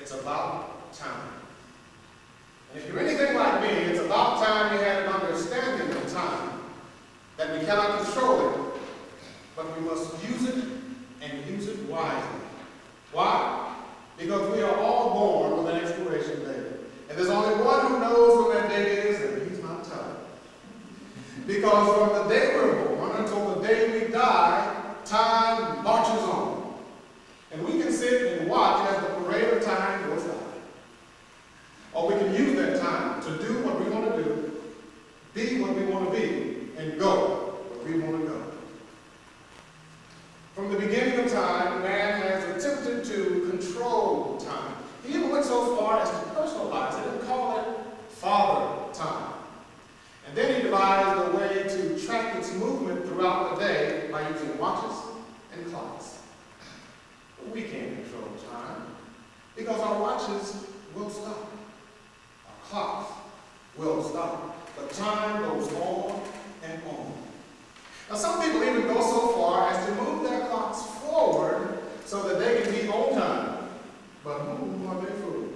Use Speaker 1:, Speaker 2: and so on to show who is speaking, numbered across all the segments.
Speaker 1: It's about time. And if you're anything like me, it's about time you had an understanding of time, that we cannot control it, but we must use it and use it wisely. Why? Because we are all born with an expiration date. And there's only one who knows when that date is, and he's not telling. Because from the day we're born until the day we die, time marches on. And we can sit and watch as the parade of time goes by. Or we can use that time to do what we want to do, be what we want to be, and go where we want to go. From the beginning of time, man has attempted to control time. He even went so far as to personalize it and call it Father Time. And then he devised a way to track its movement throughout the day by using watches and clocks. But we can't control time because our watches will stop. Our clocks will stop. But time goes on and on. Now some people even go so far as to move their clocks forward so that they can be on time. But who are they fooling?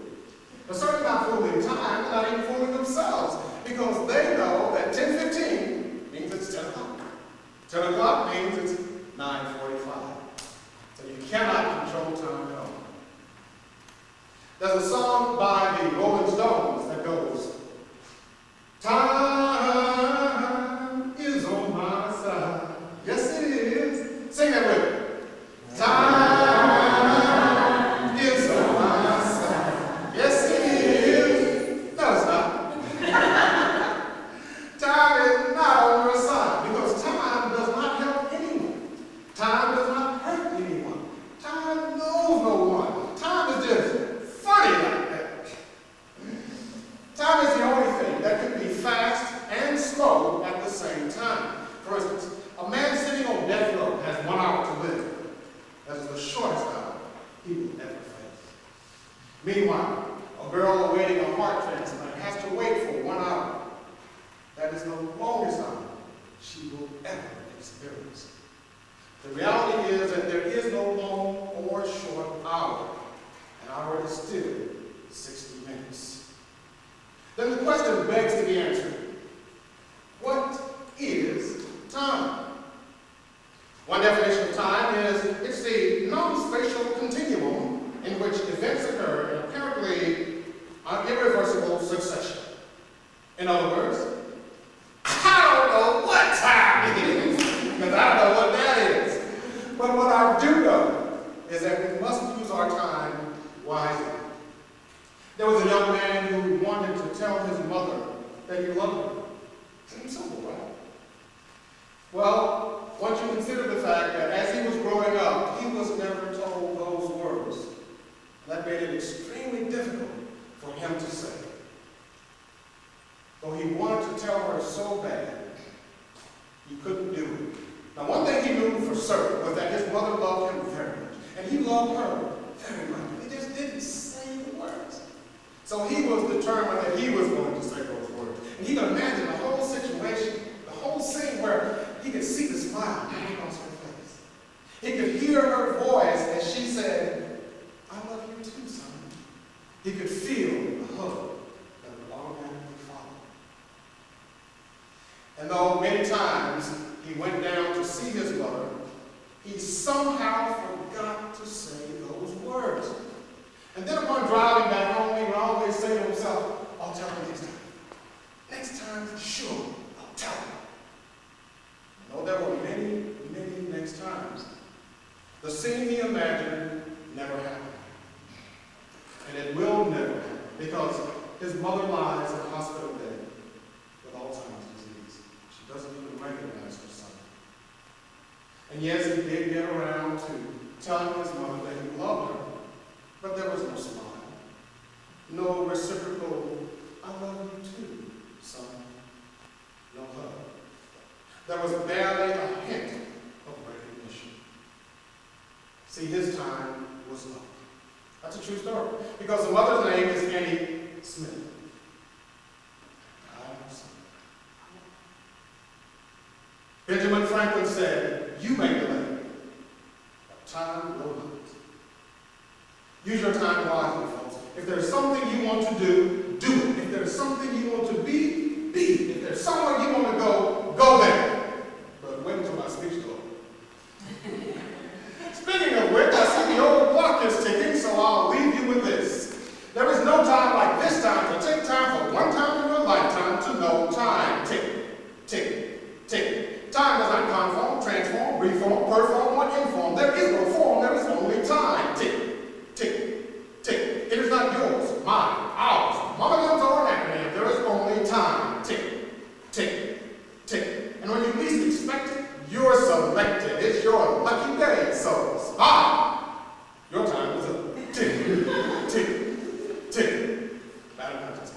Speaker 1: They're certainly not fooling time, they're not even fooling themselves, because they know that 10:15 means it's 10 o'clock. 10 o'clock means it's 9:45. So you cannot control time at all. There's a song by the Rolling Stones that goes, time is on my side. Yes, it is. Sing that with me. Time is on my side. Yes, it is. No, it's not. Time is not on your side because time does not help anyone. Time does not hurt anyone. Time knows no one. Time is just funny like that. Time is the only thing that can be fast and slow at the same time. For instance, a man sitting on death row has 1 hour to live. That is the shortest hour he will ever face. Meanwhile, a girl awaiting a heart transplant has to wait for 1 hour. That is the longest hour she will ever experience. The reality is that there is no long or short hour. An hour is still 60 minutes. Then the question begs to be answered. What is time? One definition of time is it's the non-spatial continuum in which events occur in apparently irreversible succession. In other words, I don't know what time is, because I don't know what that is. But what I do know is that we must use our time wisely. There was a young man who wanted to tell his mother that he loved her. Seems simple, right? Well, once you consider the fact that as he was growing up, he was never told those words. That made it extremely difficult for him to say. Though he wanted to tell her so bad, he couldn't do it. Now, one thing he knew for certain was that his mother loved him very much, and he loved her very much. He just didn't say the words. So he was determined that he was going to say those words. And he could imagine the whole situation, the whole scene where he could see the smile coming across her face. He could hear her voice as she said, I love you too, son. He could feel the hug that would automatically follow. And though many times he went down to see his mother, he somehow forgot to say those words. And then upon driving back home, he would always say to himself, I'll tell her next time. Next time, sure, I'll tell her. Though there were many, many next times, the scene he imagined never happened. And it will never happen because his mother lies in hospital bed with Alzheimer's disease. She doesn't even recognize her son. And yes, he did get around to telling his mother that he loved her, but there was no smile, no reciprocal, I love you too, son, no hug. There was barely a hint of recognition. See, his time was up. That's a true story, because the mother's name is Annie Smith. Benjamin Franklin said, you may delay, but time will not. Use your time wisely, folks. there's something you want to do, do it. If there's something you want to be, be it. If there's somewhere you want to go, go there. But wait until my speech goes. Speaking of which, I see the old clock is ticking, so I'll leave you with this. There is no time like this time to take time for one time in your lifetime to know time. Tick, tick, tick. Time does not conform, transform, reform, perform, or inform. There is no form, there is only time. Tick, tick, tick. It is not yours, mine, ours, mama guns or an acronym. There is only time. Tick, tick, tick. And when you least expect it, you're selected. It's your lucky day, so spot. Your time is up. Tick, tick, tick. Battle contest.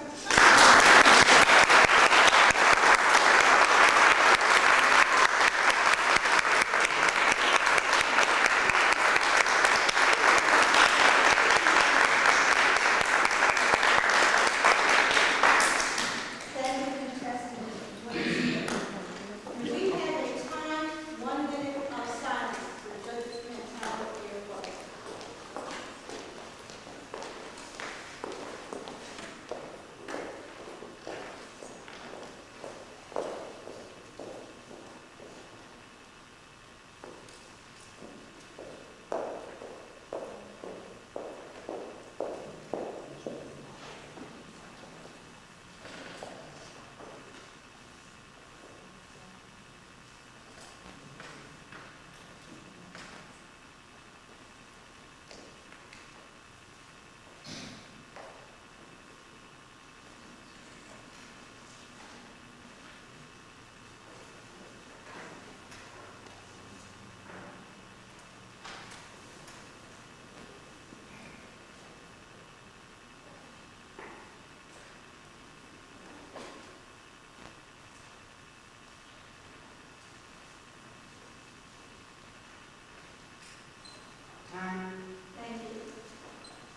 Speaker 2: Thank you.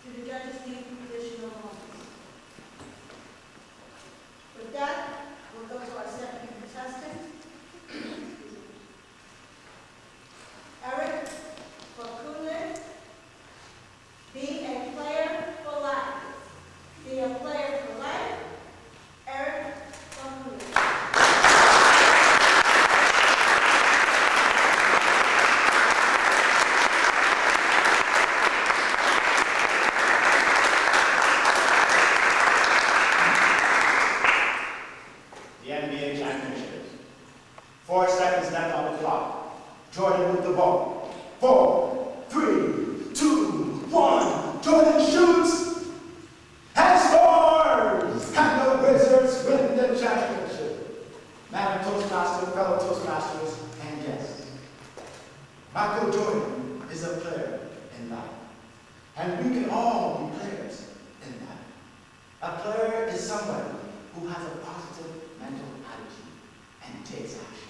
Speaker 2: To the judges, leave positional moments. With that, we'll go to our second contestant. Eric Bakunin, be a player for life. Be a player for life. Eric Bakunin.
Speaker 3: The NBA championships. 4 seconds left on the clock. Jordan with the ball. 4, 3, 2, 1. Jordan shoots and scores! And the Wizards win the championship. Madam Toastmaster, fellow Toastmasters, and guests. Michael Jordan is a player in life. And we can all be players in life. A player is somebody who has a positive mental attitude and takes action.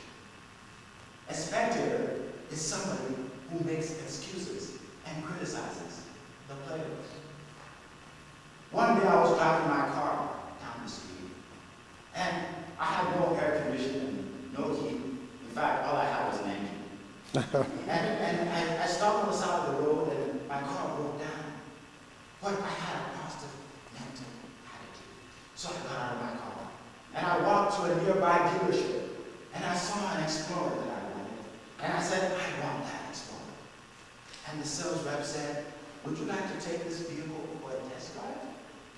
Speaker 3: A spectator is somebody who makes excuses and criticizes the players. One day I was driving my car down the street, and I had no air conditioning, no heat. In fact, all I had was an engine. and I stopped on the side of the road, and my car broke down. But I had a positive mental attitude. So I got out of my car. And I walked to a nearby dealership, and I saw an Explorer that I wanted. And I said, I want that Explorer. And the sales rep said, would you like to take this vehicle for a test drive?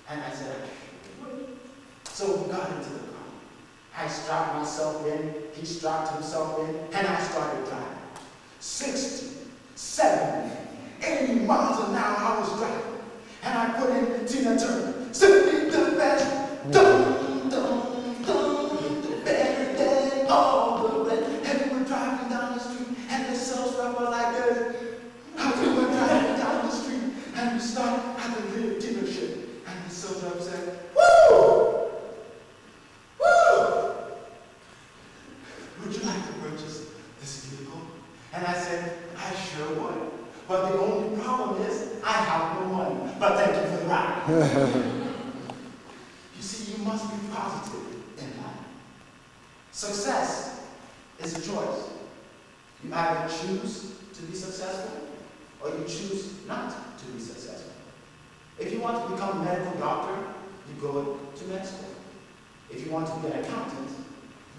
Speaker 3: And I said, I sure would. So we got into the car. I strapped myself in, he strapped himself in, and I started driving. 60, 70, 80 miles an hour I was driving. And I put in Tina Turner, simply the best, dum, dum, dum, the better than all the rest. And we were driving down the street, and the sales rep was like this. As we were driving down the street, and we stopped at the dealership, and the sales rep said, woo! Woo! Would you like to purchase this vehicle? And I said, I sure would. But the only problem is, I have no money. But thank you for the ride. You see, you must be positive in life. Success is a choice. You either choose to be successful, or you choose not to be successful. If you want to become a medical doctor, you go to med school. If you want to be an accountant,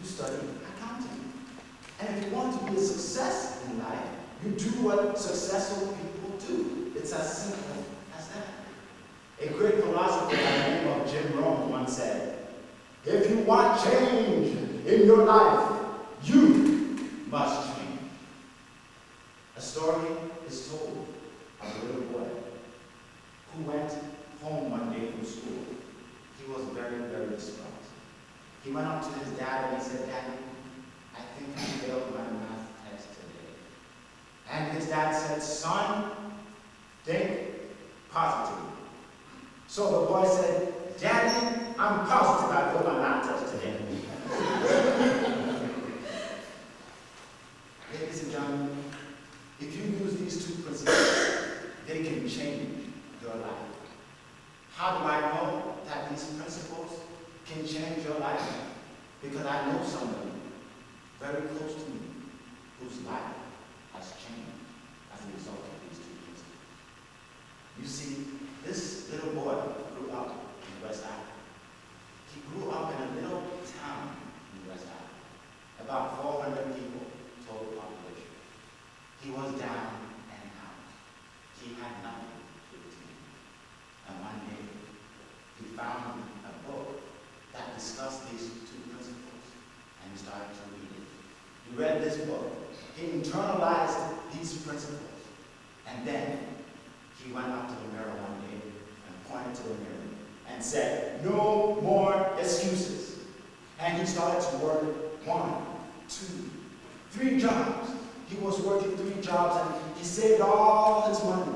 Speaker 3: you study accounting. And if you want to be a success in life, you do what successful people do. It's as simple as that. A great philosopher by the name of Jim Rohn once said, if you want change in your life, you must change. A story is told of a little boy who went home one day from school. He was very, very distraught. He went up to his dad and he said, Daddy, I think I failed my math test today. And his dad said, son, think positively. So the boy said, Daddy, I'm positive I failed my math test today. Ladies and gentlemen, if you use these two principles, they can change your life. How do I know that these principles can change your life? Because I know somebody very close to me whose life has changed as a result of these two principles. You see, this little boy grew up in West Africa. He grew up in a little town in West Africa, about 400 people total population. He was down and out. He had nothing to his name. And one day, he found a book that discussed these two principles, and he started to read it. He read this book. He internalized these principles, and then he went up to the mirror one day and pointed to the mirror and said, no more excuses. And he started to work 1, 2, 3 jobs. He was working 3 jobs, and he saved all his money.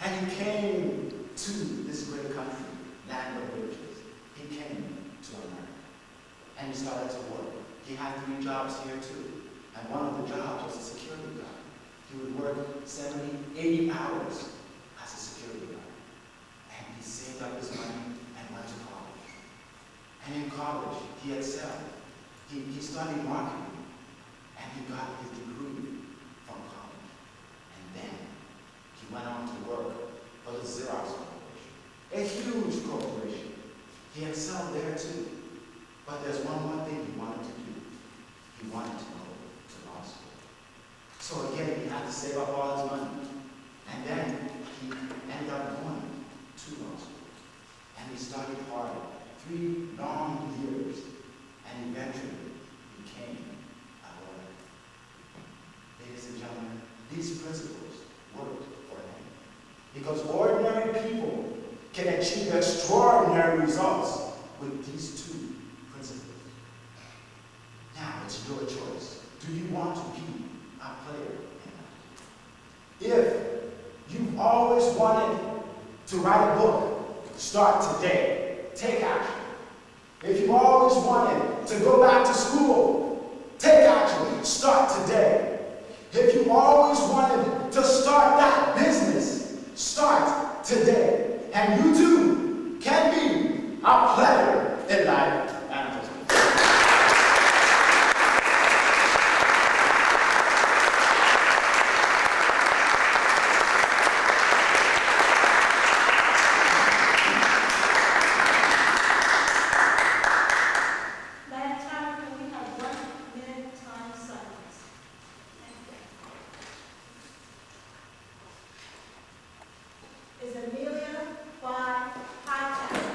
Speaker 3: And he came to this great country, land of riches. He came to America. And he started to work. He had 3 jobs here too. And one of the jobs was a security guard. He would work 70, 80 hours as a security guard. And he saved up his money and went to college. And in college, he excelled. He studied marketing. And he got his degree from college. And then he went on to work for the Xerox Corporation, a huge corporation. He excelled there too. But there's one more thing he wanted to do. He wanted to go to law school. So again, he had to save up all his money. And then he ended up going to law school. And he studied hard, 3 long years, and eventually became a lawyer. Ladies and gentlemen, these principles worked for him. Because ordinary people can achieve extraordinary results with these 2 principles. Now it's your choice. Do you want to be a player in life? If you've always wanted to write a book, start today. Take action. If you've always wanted to go back to school, take action. Start today. If you've always wanted to start that business, start today. And you too can be a player in life.
Speaker 2: Is Amelia by Hightower.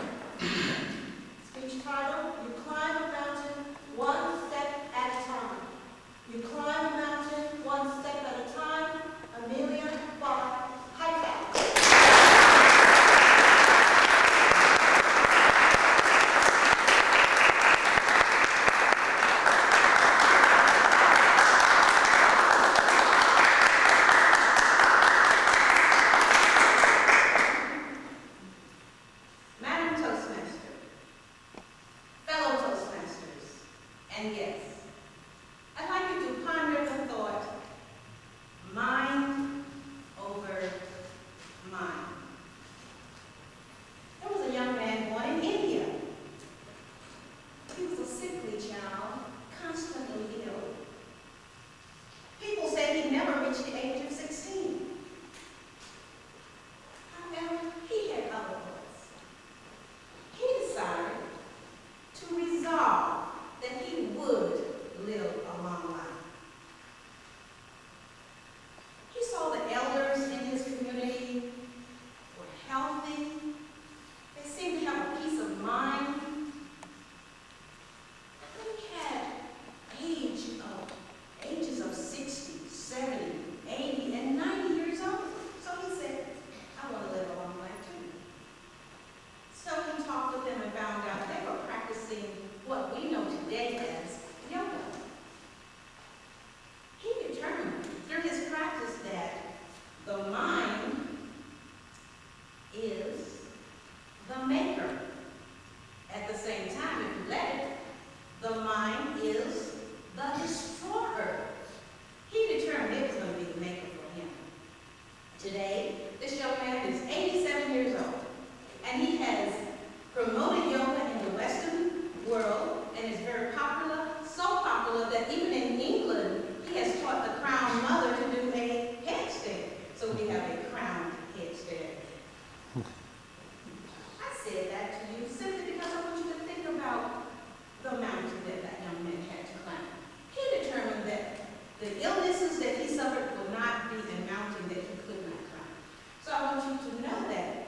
Speaker 4: want you to know that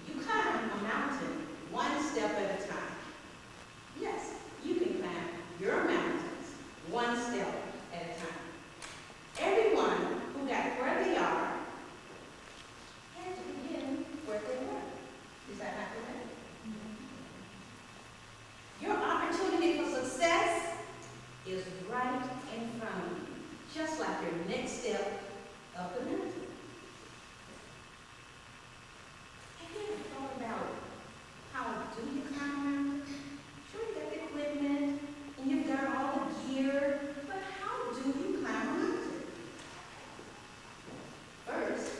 Speaker 4: you climb a mountain one step at a time. Yes, you can climb your mountains one step at a time. Everyone who got where they are had to begin where they were. Is that not correct? Your opportunity for success is right in front of you, just like your next step up the mountain. Have you ever thought about how do you climb a mountain? Sure, you got the equipment and you've got all the gear, but how do you climb a mountain? First,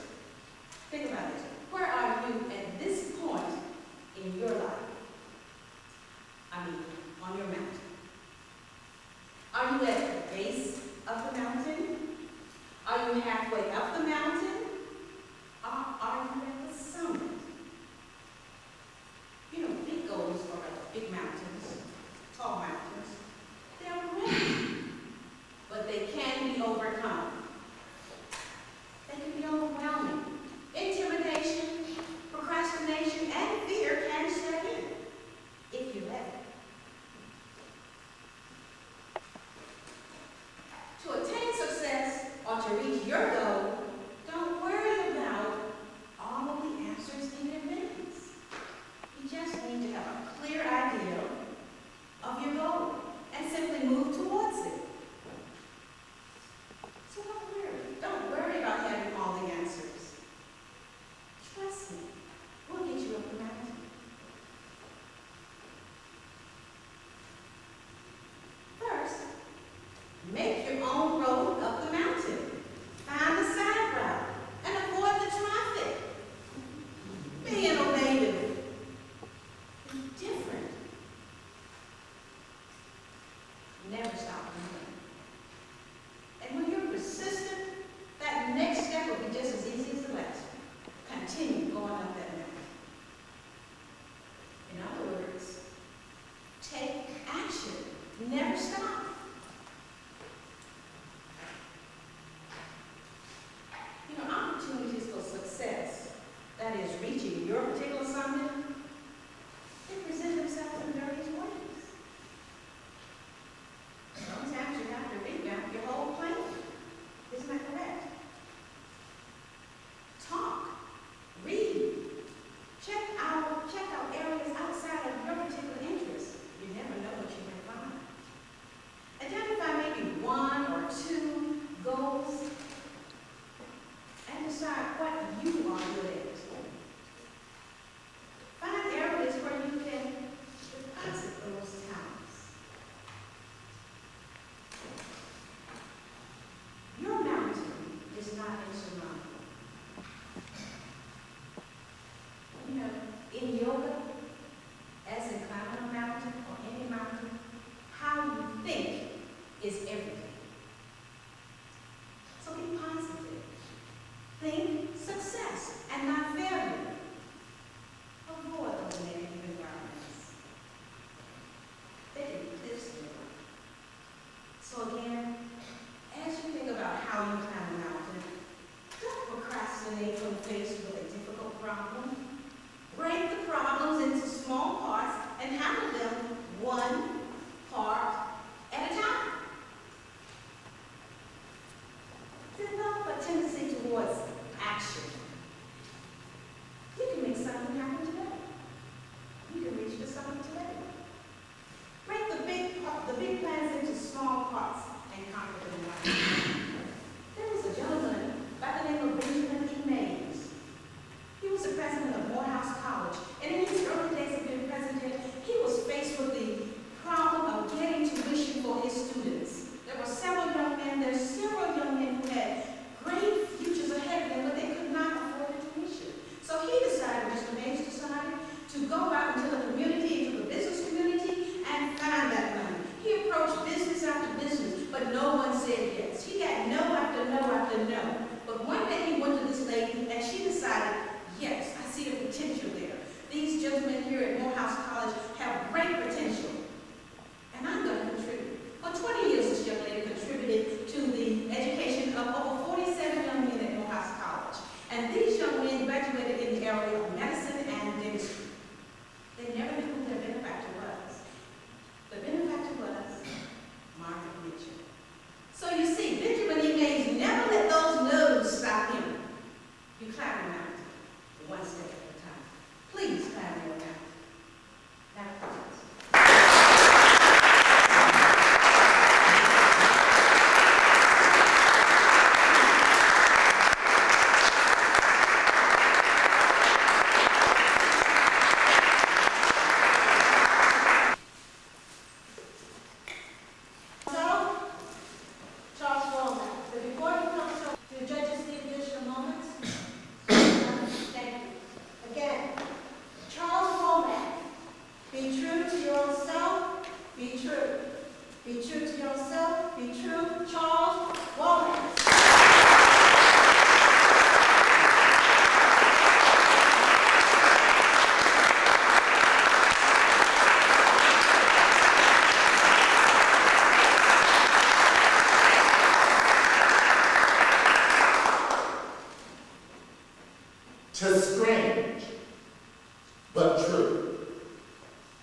Speaker 4: think about this. Where are you at this point in your life? I mean, on your mountain. Are you at the base of the mountain? Are you halfway up the mountain? Or are you at the summit? You know, big goals for big mountains, tall mountains, they're great, but they can be overcome. They can be overwhelming. Intimidation, procrastination, and fear can set in if you let it. To attain success or to reach your goal, don't worry about all of the answers in advance. You just need to have a clear idea of your goal and simply move towards it. So don't worry about having all the answers. Trust me, we'll get you up the mountain. First, make your own road up the mountain. Find the side route and avoid the traffic. Be innovative. Be different. Never stop moving. And when you're persistent, that next step will be just as easy as the last one. Continue going up that mountain. In other words, take action. Never stop. You know, opportunities for success, that is reaching your particular summit, they present themselves in various ways. Sometimes you have to revamp your whole plan. Isn't that correct? Talk, read, check out areas outside of your particular interests. You never know what you may find.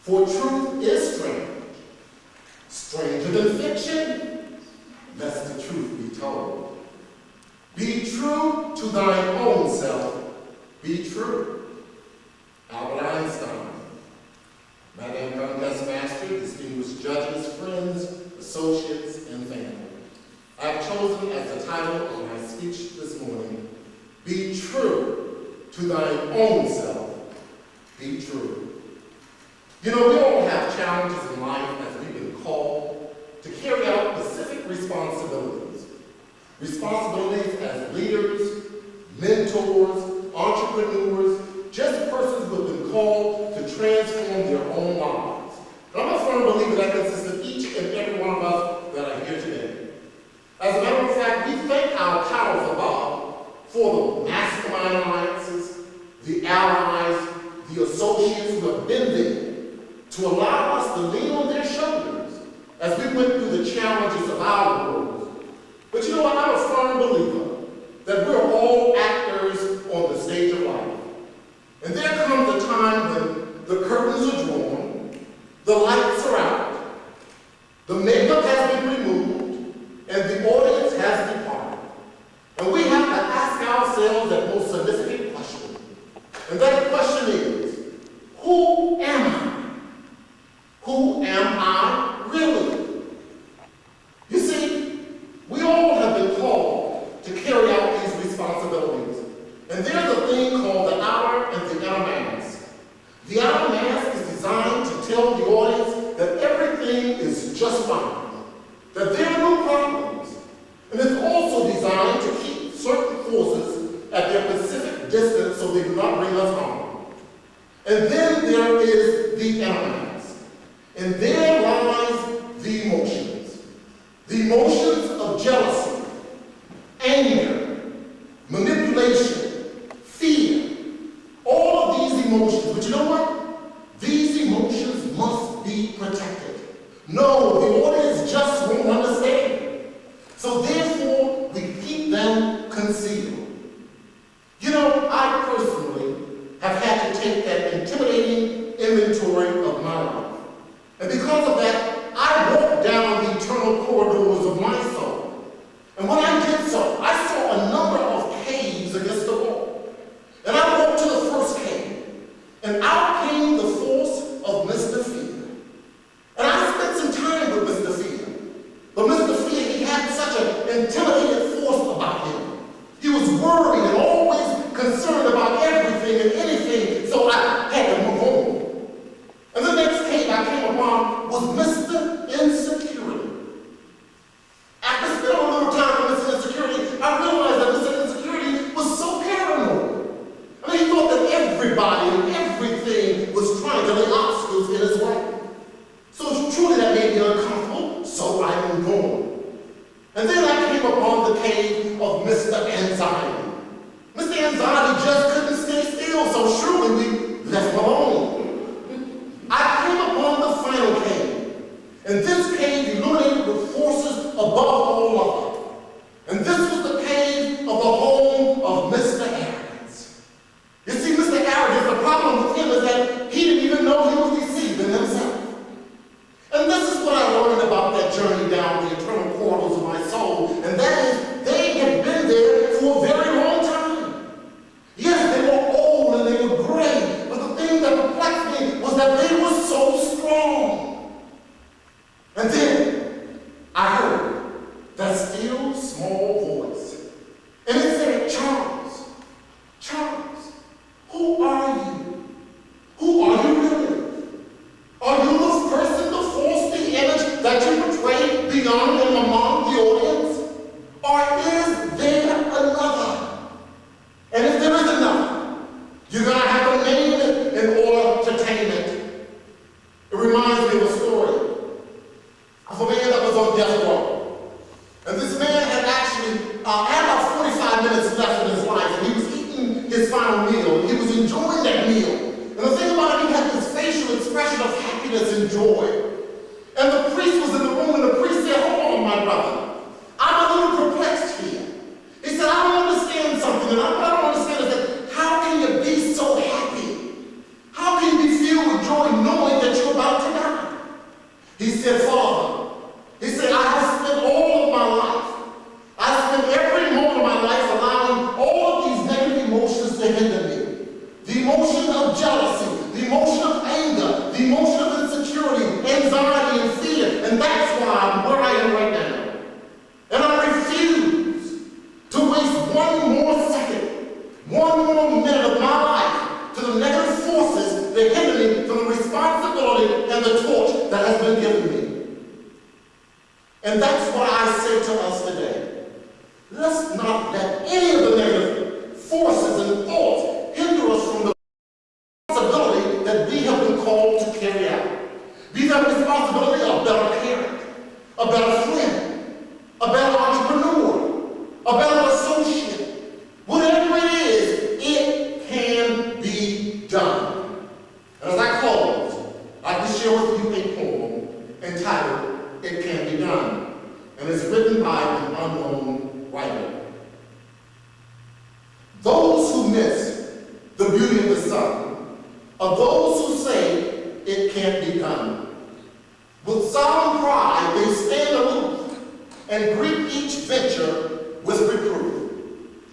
Speaker 1: For truth is strange, stranger than fiction, lest the truth be told. Be true to thine own self, be true. Albert Einstein. Madame Toastmasters, distinguished judges, friends, associates, and family. I have chosen as the title of my speech this morning, Be True to Thine Own Self, Be True. You know, we all have challenges in life as we've been called to carry out specific responsibilities. Responsibilities as leaders, mentors, entrepreneurs, just persons who have been called to transform their own lives. And I'm a firm believer that consists of each and every one of us that are here today. As a matter of fact, we thank our powers above for the mastermind alliances, the allies, the associates who have been there to allow us to lean on their shoulders as we went through the challenges of our world. But you know what? I'm a firm believer that we're all actors on the stage of life. And there comes a time when the curtains are drawn, the lights are out, the makeup has been removed, and the audience has departed. And we have to ask ourselves that most significant question. And that question is, who am I? Who am I really? You see, we all have been called to carry out these responsibilities. And there's a thing called the outer and the inner mask. The outer mask is designed to tell the audience that everything is just fine, that there are no problems. And it's also designed to keep certain forces at their specific distance so they do not bring us harm. And then there is the inner mask. And there lies the emotions. The emotions of jealousy, anger, manipulation, fear. All of these emotions. But you know what? These emotions must be protected. No, the audience just won't understand. So therefore, we keep them concealed. You know, I personally have had to take that intimidating inventory of my life. And because of that, I walked down the eternal corridors of my soul. And when I did so, I saw a number of caves against the wall. And I walked to the first cave. And out came the force of Mr. Fear. And I spent some time with Mr. Fear. But Mr. Fear, he had such an intimidating force about him. He was worried and always concerned about everything and anything, so I had to move on. And the next cave I came upon was Mr. Insecurity. After spending a little time with Mr. Insecurity, I realized that Mr. Insecurity was so paranoid. I mean, he thought that everybody and everything was trying to lay obstacles in his way. So truly that made me uncomfortable, so I moved on. And then I came upon the cave of Mr. Anxiety. Mr. Anxiety just couldn't stay still, so surely we left him alone. I came upon the final cave, and this cave illuminated with forces above all other. And this was the cave of the home of Mr. Arrogance. You see, Mr. Arrogance, the problem with him is that he didn't even know he was deceiving himself. And this is what I learned about that journey down the eternal corridors of my soul, and that is, they had been there for a very long time. Yes, they were old and they were gray, but the thing that perplexed me was that they were so strong. And then I heard that still small voice, and it said, Charles, Charles, who are you? Who are you really? Are you the person, the false, the image that you portray beyond and among the audience? Or is there another? And if there is another, you're going to have to name it in order to tame it. It reminds me of a story of a man that was on death row. And this man had actually had about 45 minutes left in his life, and he was eating his final meal. He was enjoying that meal. And the thing about it, he had this facial expression of happiness and joy. And the priest was in the room, and the priest said, hold on, my brother. I'm a little perplexed here. He said, I don't understand something, and what I don't understand is that how can you be so happy? How can you be filled with joy knowing that you're about said, Father, he said, I have spent all of my life. I spent every moment of my life allowing all of these negative emotions to hinder me. The emotion of jealousy, the emotion of anger, the emotion of insecurity, anxiety, and fear. And that's why I'm where I am right now. And I refuse to waste one more second, one more minute of my life to the negative forces that hinder me from the responsibility and the torch that has been given me. And that's why I say to us today, let's not let any of the negative forces and thoughts hinder us from the responsibility that we have been called to carry out. Be that responsibility of a better parent, a better friend, a better entrepreneur, a better associate. Whatever it is, it can be done. And as I close, I'd like to share with you a poem entitled, It Can Be Done. And it's written by an unknown writer. Those who miss the beauty of the sun are those who say it can't be done. With solemn pride, they stand aloof and greet each venture with reproof.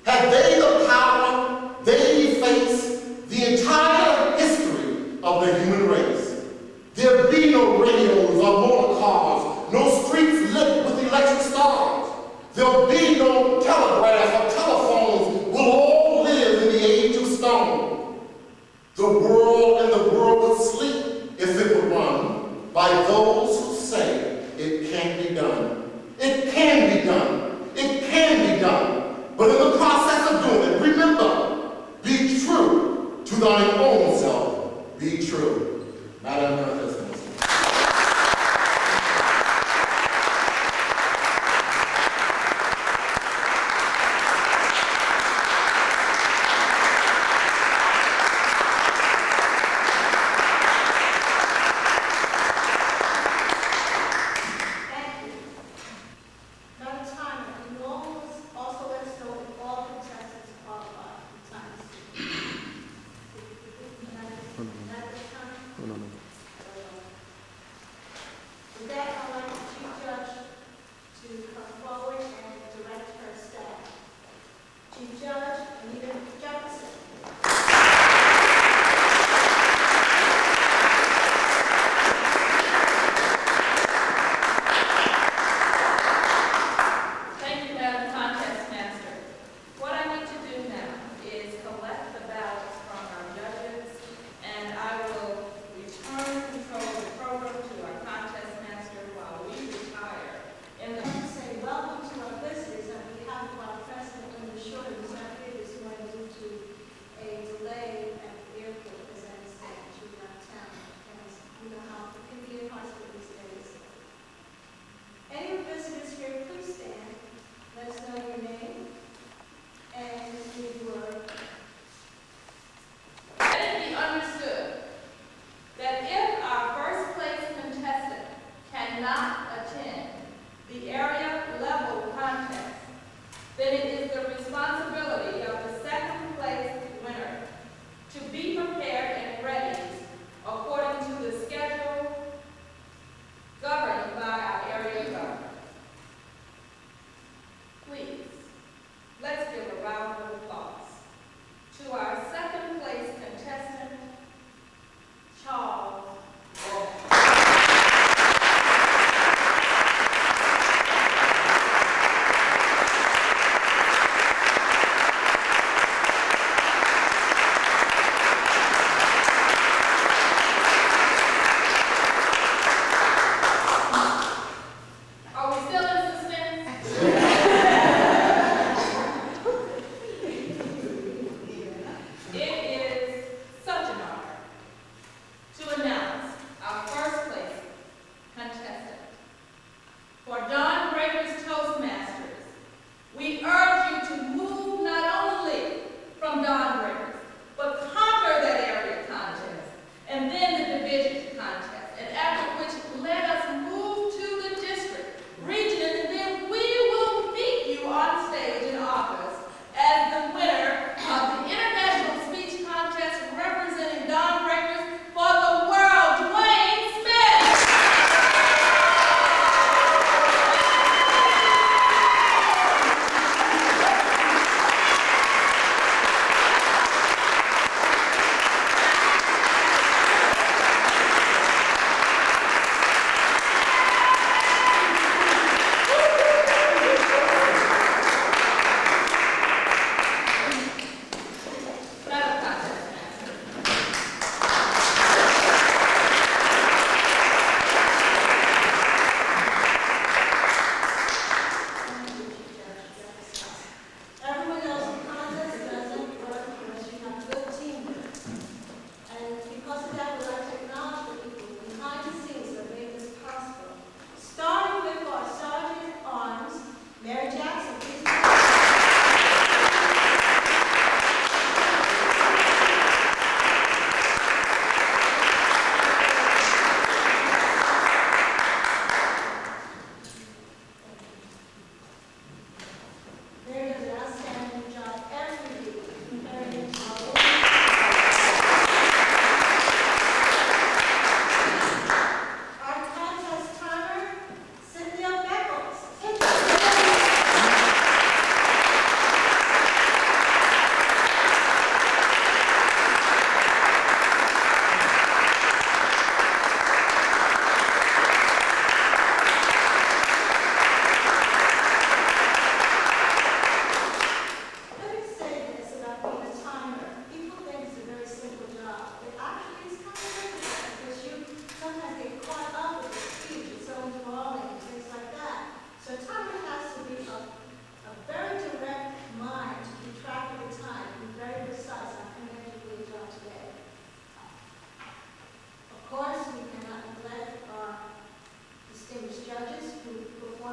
Speaker 1: Had they the power, they'd face the entire history of the human race. There'd be no radios or motor cars, no streets lit with electric stars. There'll be no telegraphs or telephones. We'll all live in the age of stone. The world would sleep if it were run by those who say it can't be done. It can be done. It can be done. But in the process of doing it, remember, be true to thine own self. Be true. Madam President.
Speaker 2: With that, I'd like the Chief Judge to come forward and direct her staff. Chief Judge Anita Jefferson.
Speaker 5: Thank you, Madam Contest Master. What I need to do now is collect the ballots from our judges, and I will return control of the program to our contest master while we retire.
Speaker 2: And I want to say welcome to our visitors on behalf of our President, Linda Short, who's not here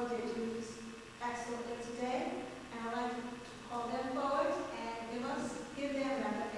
Speaker 2: performed their duties excellently today, and I'd like to call them forward and give them a